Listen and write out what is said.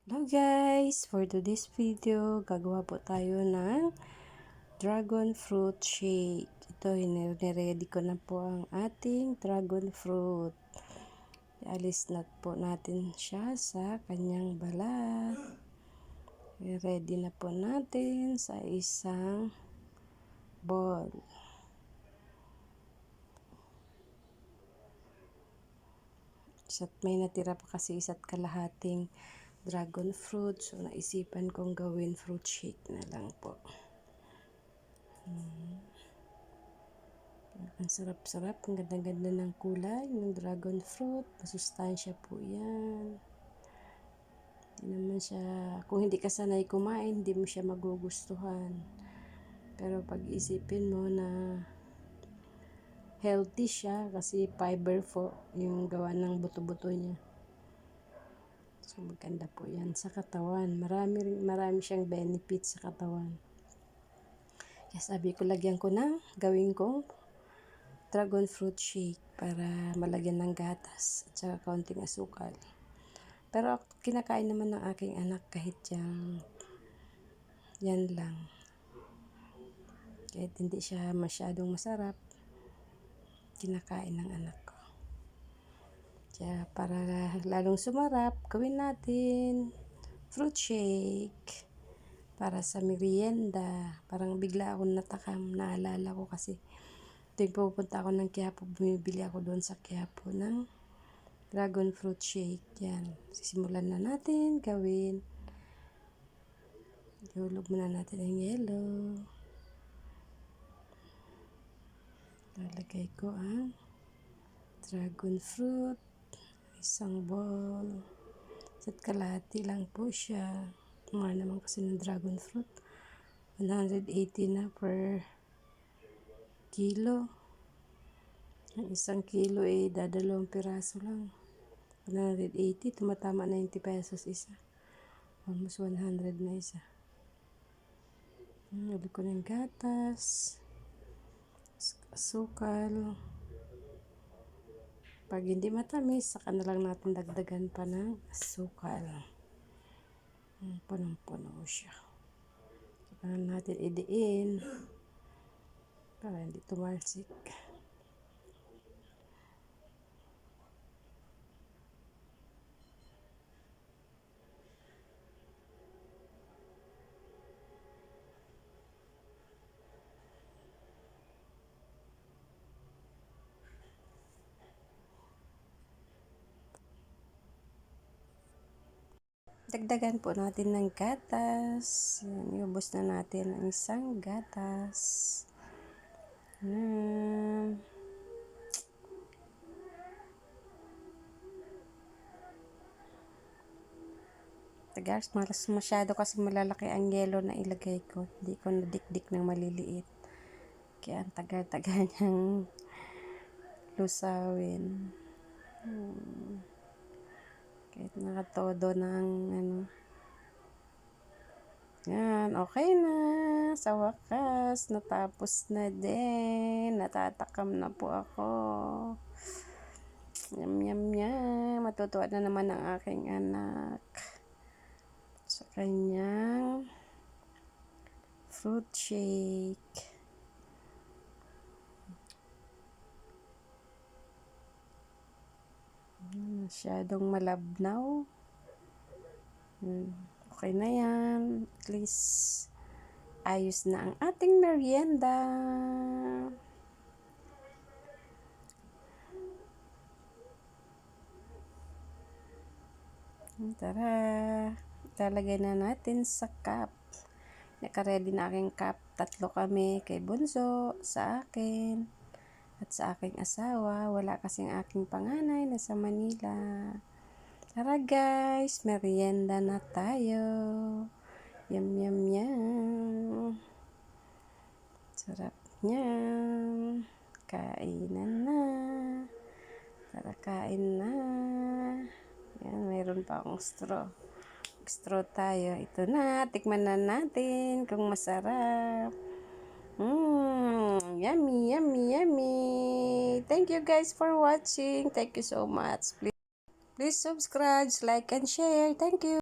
Hello guys! For today's video, gagawa po tayo ng dragon fruit shake. Ito, nire-ready ko na po ang ating dragon fruit. Ialis na po natin siya sa kanyang balat. Ready na po natin sa isang bowl. May natira pa kasi isa't kalahating dragon fruit. So, naisipan kong gawin fruit shake na lang po. Ang sarap-sarap. Ang ganda-ganda ng kulay ng dragon fruit. Masustansya po yan. Hindi naman siya, kung hindi ka sanay kumain, hindi mo siya magugustuhan. Pero pag-isipin mo na healthy siya kasi fiber po yung gawa ng buto-buto niya. So, maganda po yan sa katawan. Marami siyang benefits sa katawan. Kaya sabi ko, lagyan ko ng gawin kong dragon fruit shake para malagyan ng gatas at saka kaunting asukal. Pero kinakain naman ng aking anak kahit yan lang. Kahit hindi siya masyadong masarap, kinakain ng anak ko. Kaya para lalong sumarap, gawin natin fruit shake para sa merienda. Parang bigla akong natakam, naalala ko kasi tuwing pupunta ako ng Quiapo, bumibili ako doon sa Quiapo ng dragon fruit shake. Yan, sisimulan na natin gawin. Ihulog muna natin ang yelo. Lalagay ko ang dragon fruit. Isang bowl. At kalahati lang po siya. Mahal naman kasi ng dragon fruit. 180 na per kilo. Ang isang kilo dadalawang piraso lang. 180, tumatama 90 pesos isa. Almost 100 na isa. Ulit ko ng gatas. Asukal. Pag hindi matamis, saka na lang natin dagdagan pa ng asukal. Punong-puno siya. Saka na natin idiin para hindi tumalsik. Dagdagan po natin ng gatas. Yan, iubos na natin ang isang gatas. Guys, masyado kasi malalaki ang yelo na ilagay ko. Hindi ko nadikdik ng maliliit. Kaya ang tagal-tagal niyang lusawin. Kahit nakatodo ng Yan, okay na. Sa wakas, natapos na din. Natatakam na po ako. Yum, yum, yum. Matutuwa na naman ang aking anak sa kanyang fruit shake. Masyadong malabnaw. Okay na yan. At least, ayos na ang ating merienda. Tara. Ilalagay na natin sa cup. Naka-ready na aking cup. 3 kami kay Bunso, sa akin, at sa aking asawa. Wala kasing aking panganay, nasa Manila. Tara guys, merienda na tayo. Yum, yum, yum. Sarap niyan. Kainan na. Tara, kain na. Yan, mayroon pa akong straw. Straw tayo. Ito na, tikman na natin kung masarap. Yummy, yummy, yummy. Thank you guys for watching. Thank you so much. Please subscribe, like, and share. Thank you.